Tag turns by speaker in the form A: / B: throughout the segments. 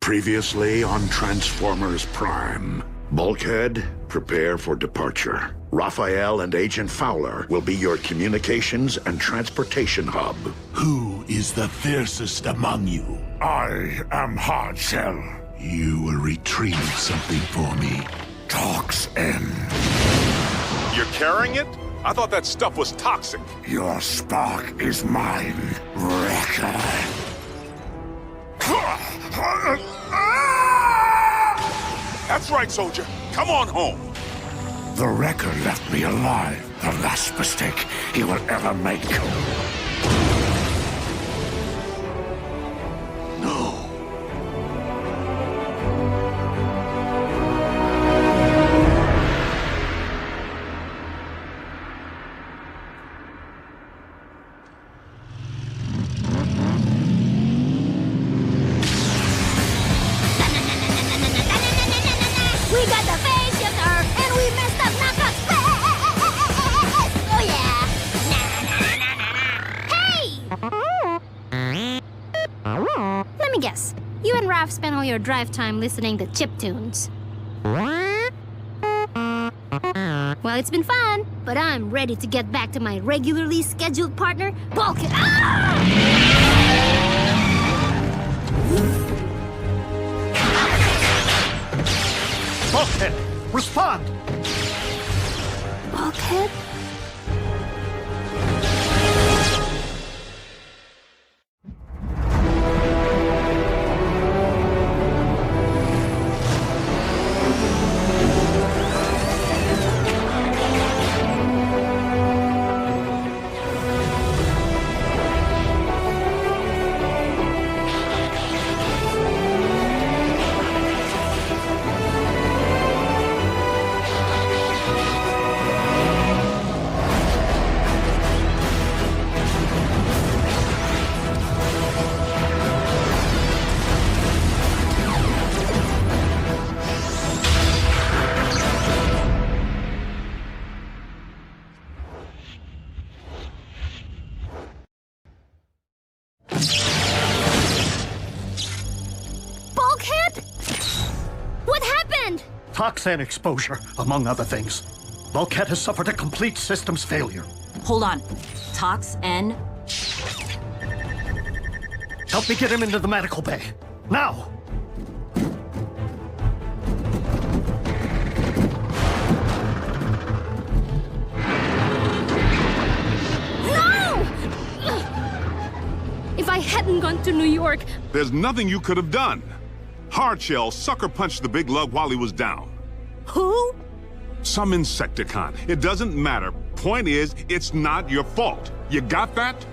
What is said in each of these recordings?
A: Previously on Transformers Prime. Bulkhead, prepare for departure. Raphael and Agent Fowler will be your communications and transportation hub.
B: Who is the fiercest among you?
C: I am Hardshell.
B: You will retrieve something for me.
C: Tox-en.
D: You're carrying it? I thought that stuff was toxic.
C: Your spark is mine, Wrecker.
D: That's right, soldier. Come on home.
C: The Wrecker left me alive. The last mistake he will ever make.
B: No.
E: We got the phase shifter, and we messed up knockout space! Oh yeah! Hey! Let me guess. You and Raph spent all your drive time listening to chiptunes. Well, it's been fun, but I'm ready to get back to my regularly scheduled partner, Bulkhead.
F: Bulkhead, respond!
E: Bulkhead? Bulkhead? What happened?
F: Tox-en exposure, among other things. Bulkhead has suffered a complete systems failure.
G: Hold on. Tox-en?
F: Help me get him into the medical bay. Now!
E: No! If I hadn't gone to New York,
D: There's nothing you could have done. Hardshell sucker punched the big lug while he was down.
E: who?
D: Some Insecticon. It doesn't matter. Point is, it's not your fault. You got that?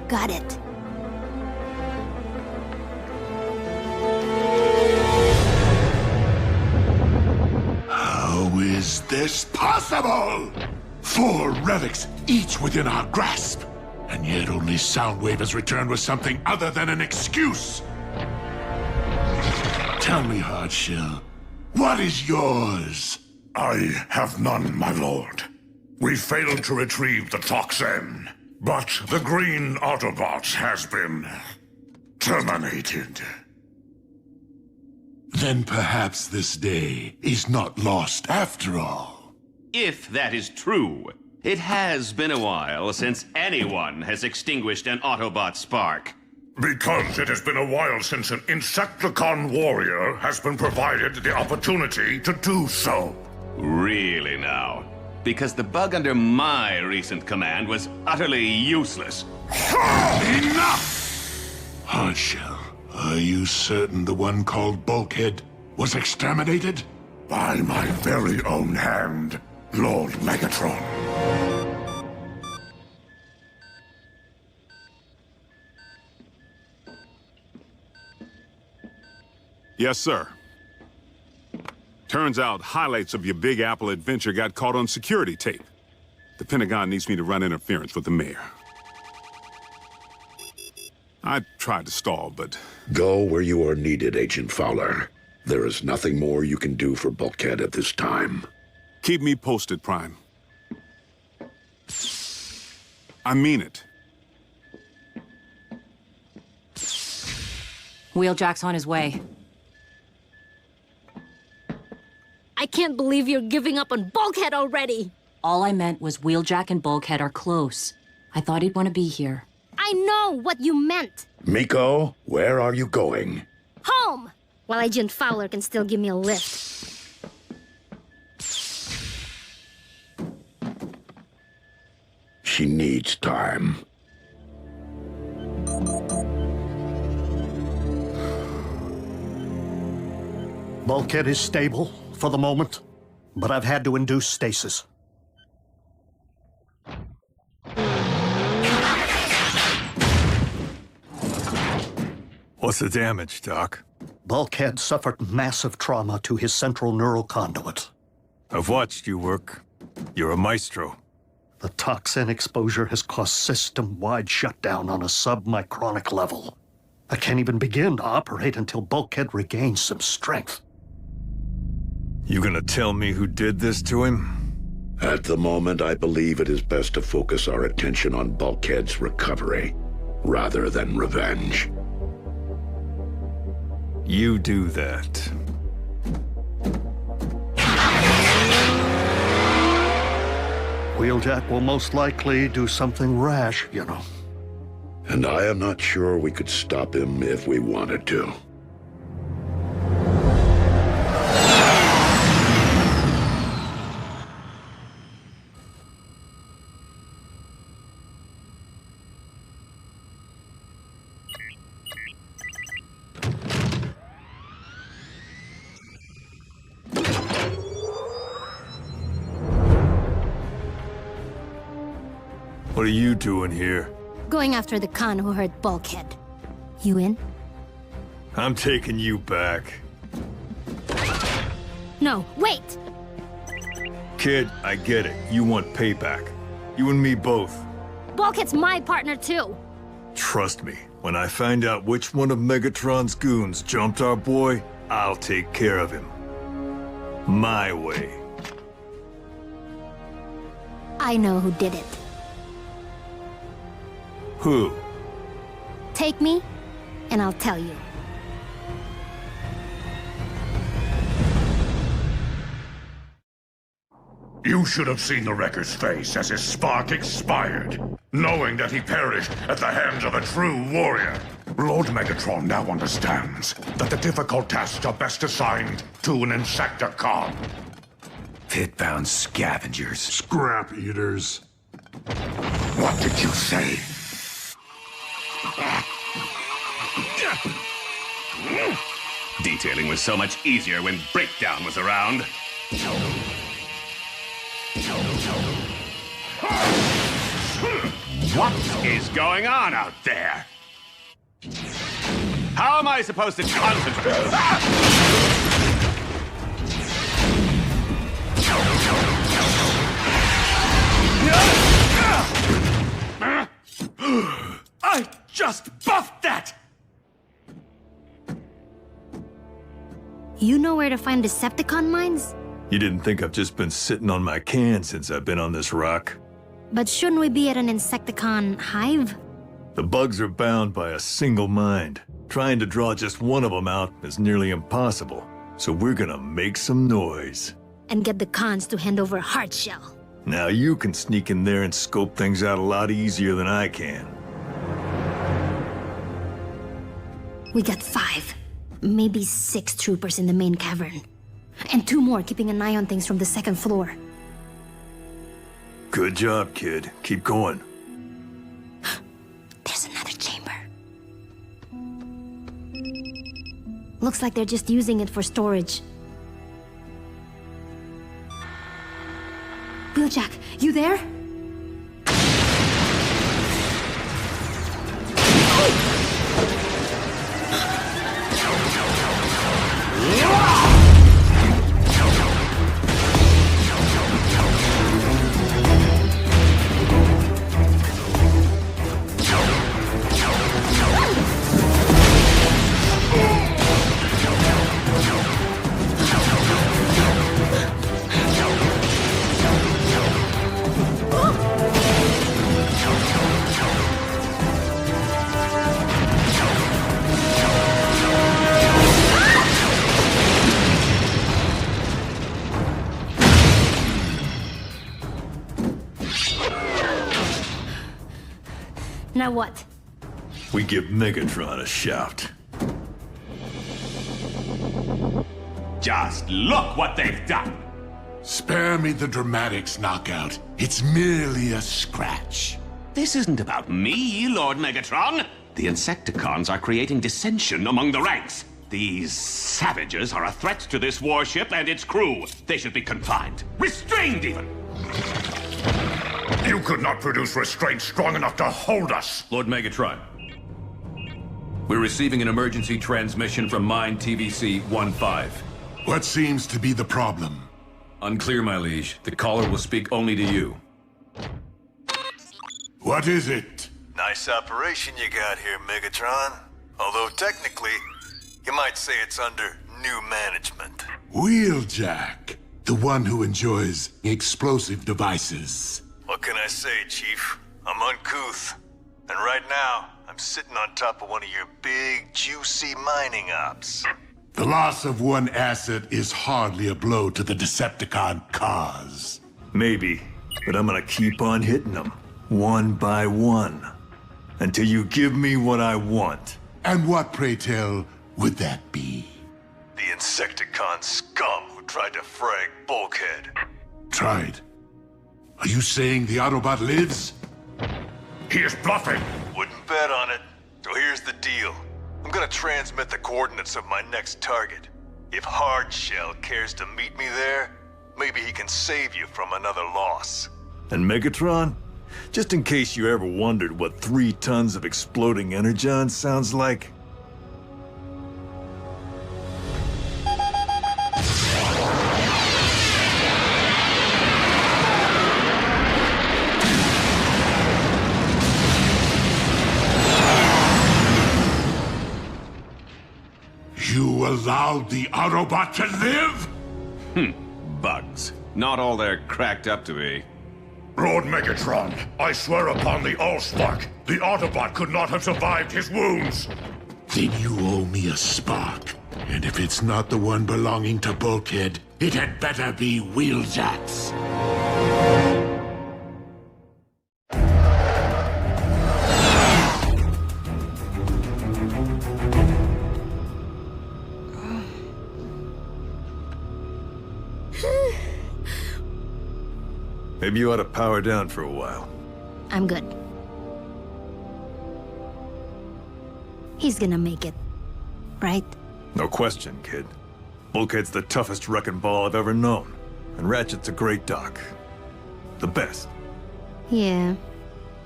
E: Got it.
B: How is this possible? 4 relics, each within our grasp. And yet only Soundwave has returned with something other than an excuse. Tell me, Hardshell, what is yours?
C: I have none, my lord. We failed to retrieve the toxin, but the green Autobot has been terminated.
B: Then perhaps this day is not lost after all.
H: If that is true, it has been a while since anyone has extinguished an Autobot spark.
C: Because it has been a while since an Insecticon warrior has been provided the opportunity to do so.
H: Really now? Because the bug under my recent command was utterly useless.
B: Enough! Hardshell, are you certain the one called Bulkhead was exterminated?
C: By my very own hand, Lord Megatron.
D: Yes, sir. Turns out highlights of your Big Apple adventure got caught on security tape. The Pentagon needs me to run interference with the mayor. I tried to stall, but...
A: Go where you are needed, Agent Fowler. There is nothing more you can do for Bulkhead at this time.
D: Keep me posted, Prime. I mean it.
G: Wheeljack's on his way.
E: can't believe you're giving up on Bulkhead already.
G: All I meant was Wheeljack and Bulkhead are close. I thought he'd want to be here.
E: I know what you meant.
A: Miko, where are you going?
E: Home! While Agent Fowler can still give me a lift.
A: She needs time.
F: Bulkhead is stable for the moment, but I've had to induce stasis.
I: What's the damage, Doc?
F: Bulkhead suffered massive trauma to his central neural conduit.
I: I've watched you work. You're a maestro.
F: The toxin exposure has caused system-wide shutdown on a submicronic level. I can't even begin to operate until Bulkhead regains some strength.
I: You gonna tell me who did this to him?
A: At the moment, I believe it is best to focus our attention on Bulkhead's recovery, rather than revenge.
I: You do that.
F: Wheeljack will most likely do something rash, you know.
A: And I am not sure we could stop him if we wanted to.
I: What are you doing here?
E: Going after the con who hurt Bulkhead. You in?
I: I'm taking you back.
E: No, wait!
I: Kid, I get it. You want payback. You and me both.
E: Bulkhead's my partner too.
I: Trust me, when I find out which one of Megatron's goons jumped our boy, I'll take care of him. My way.
E: I know who did it.
I: Who?
E: Take me, and I'll tell you.
C: You should have seen the wrecker's face as his spark expired, knowing that he perished at the hands of a true warrior. Lord Megatron now understands that the difficult tasks are best assigned to an Insecticon.
J: Pit-bound scavengers.
B: Scrap eaters.
C: What did you say?
H: Detailing was so much easier when Breakdown was around. What is going on out there? How am I supposed to concentrate? I just buffed that!
E: You know where to find Decepticon mines?
I: You didn't think I've just been sitting on my can since I've been on this rock?
E: But shouldn't we be at an Insecticon hive?
I: The bugs are bound by a single mind. Trying to draw just one of them out is nearly impossible. So we're gonna make some noise.
E: And get the cons to hand over Hardshell.
I: Now you can sneak in there and scope things out a lot easier than I can.
E: We got 5, maybe 6 troopers in the main cavern. And 2 more keeping an eye on things from the 2nd floor.
I: Good job, kid. Keep going.
E: There's another chamber. Looks like they're just using it for storage. Wheeljack, you there? Now what?
I: We give Megatron a shout.
H: Just look what they've done!
B: Spare me the dramatics, Knockout. It's merely a scratch.
H: This isn't about me, Lord Megatron. The Insecticons are creating dissension among the ranks. These savages are a threat to this warship and its crew. They should be confined. Restrained, even!
C: You could not produce restraint strong enough to hold us!
J: Lord Megatron. We're receiving an emergency transmission from Mine TVC 15.
B: What seems to be the problem?
J: Unclear, my liege. The caller will speak only to you.
B: What is it?
I: Nice operation you got here, Megatron. Although technically, you might say it's under new management.
B: Wheeljack, the one who enjoys explosive devices.
I: What can I say, Chief? I'm uncouth. And right now, I'm sitting on top of one of your big, juicy mining ops.
B: The loss of one asset is hardly a blow to the Decepticon cause.
I: Maybe, but I'm gonna keep on hitting them, one by one, until you give me what I want.
B: And what, pray tell, would that be?
I: The Insecticon scum who tried to frag Bulkhead.
B: Tried? Are you saying the Autobot lives?
C: He is bluffing!
I: Wouldn't bet on it. So here's the deal. I'm gonna transmit the coordinates of my next target. If Hardshell cares to meet me there, maybe he can save you from another loss. And Megatron? Just in case you ever wondered what 3 tons of exploding energon sounds like,
B: You allowed the Autobot to live?
H: Bugs. Not all they're cracked up to be.
C: Lord Megatron, I swear upon the Allspark, the Autobot could not have survived his wounds!
B: Then you owe me a spark. And if it's not the one belonging to Bulkhead, it had better be Wheeljack's.
I: maybe you ought to power down for a while.
E: I'm good. He's gonna make it. Right?
I: No question, kid. Bulkhead's the toughest wrecking ball I've ever known. And Ratchet's a great doc. The best.
E: Yeah.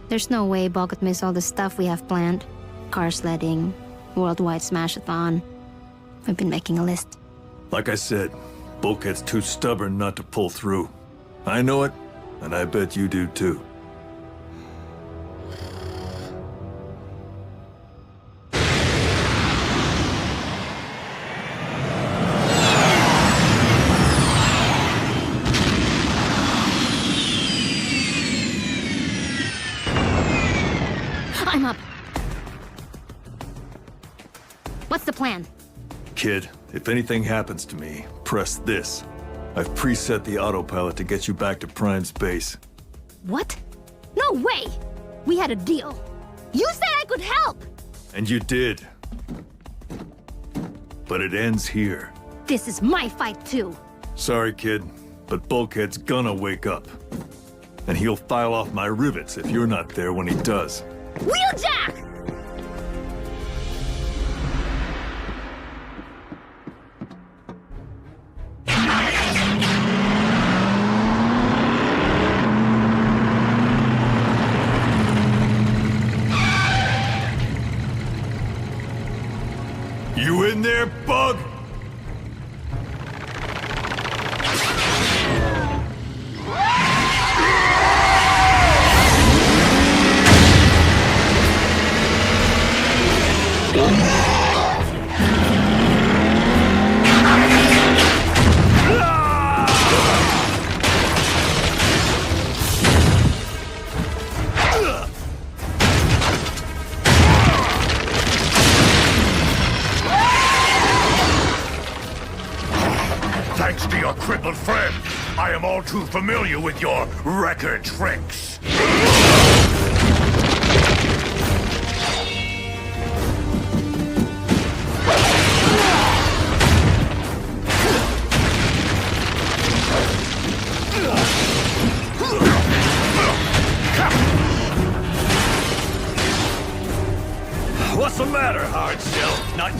E: There's no way Ball could miss all the stuff we have planned. Car sledding, worldwide smash-a-thon. We've been making a list.
I: Like I said, Bulkhead's too stubborn not to pull through. I know it, and I bet you do too.
E: I'm up. What's the plan?
I: Kid, if anything happens to me, press this. I've preset the autopilot to get you back to Prime Space.
E: What? No way! We had a deal. You said I could help!
I: And you did. But it ends here.
E: This is my fight too.
I: Sorry, kid, but Bulkhead's gonna wake up. And he'll file off my rivets if you're not there when he does.
E: Wheeljack!
I: You in there, Bug?
C: Thanks to your crippled friend, I am all too familiar with your wrecker tricks.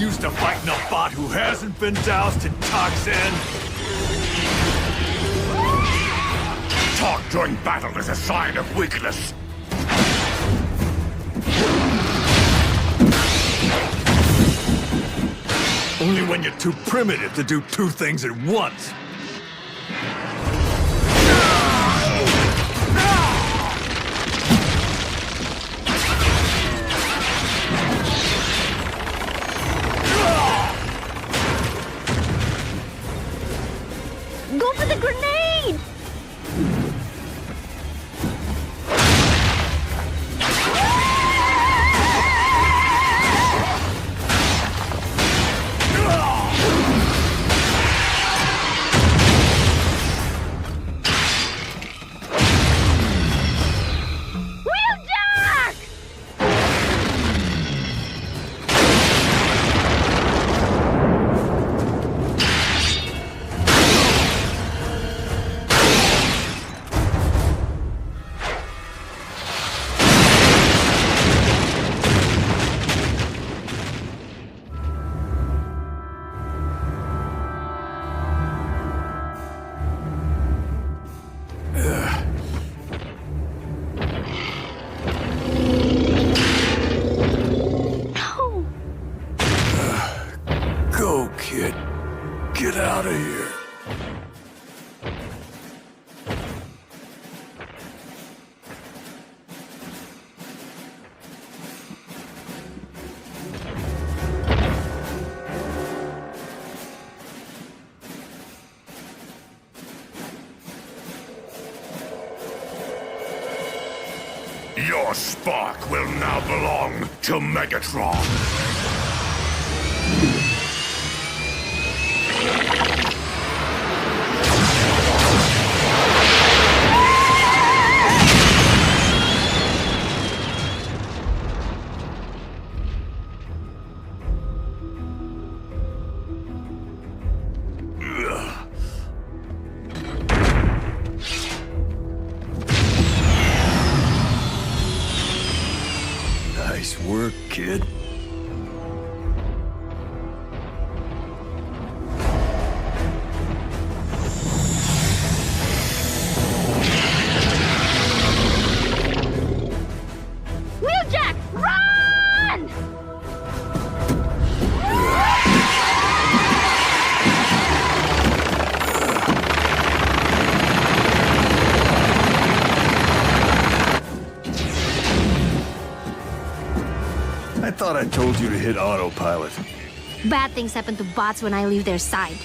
K: used to fighting a bot who hasn't been doused in toxin?
C: Talk during battle is a sign of weakness.
K: Only when you're too primitive to do two things at once.
E: Go for the grenade!
K: Go, kid. Get out of here.
C: Your spark will now belong to Megatron.
K: Nice work, kid.
E: Wheeljack, run!
K: I thought I told you to hit autopilot.
E: Bad things happen to bots when I leave their side.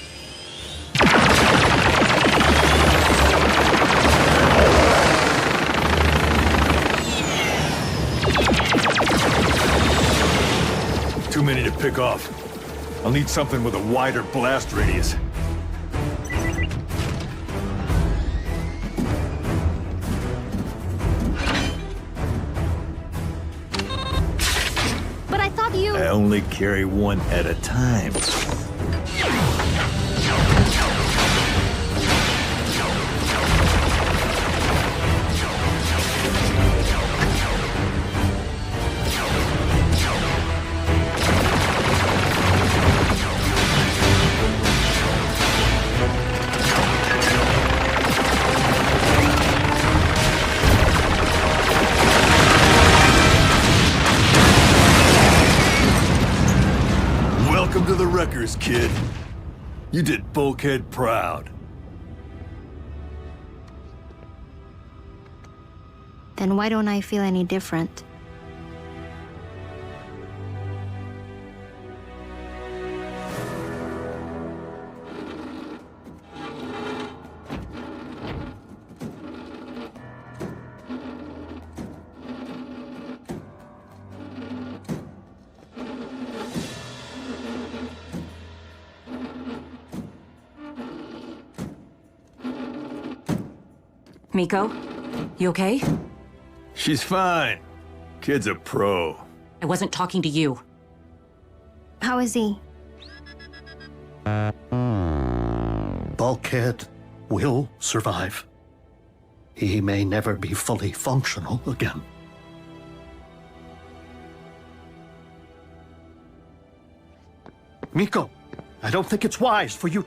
K: Too many to pick off. I'll need something with a wider blast radius.
E: But I thought you...
K: I only carry one at a time. Welcome to the Wreckers, kid. You did Bulkhead proud.
E: Then why don't I feel any different?
G: Miko, you okay?
K: She's fine. Kid's a pro.
G: I wasn't talking to you.
E: How is he?
F: Bulkhead will survive. He may never be fully functional again. Miko, I don't think it's wise for you...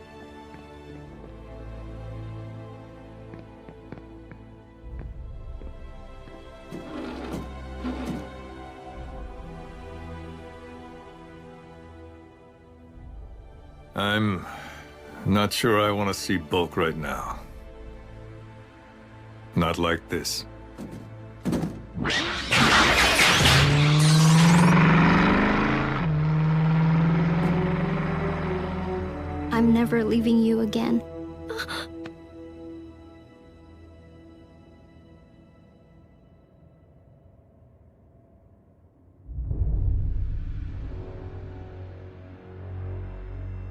K: I'm not sure I want to see Bulk right now. Not like this.
E: I'm never leaving you again.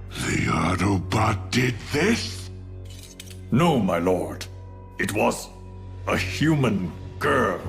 B: The Autobot did this?
K: No, my lord. It was a human girl.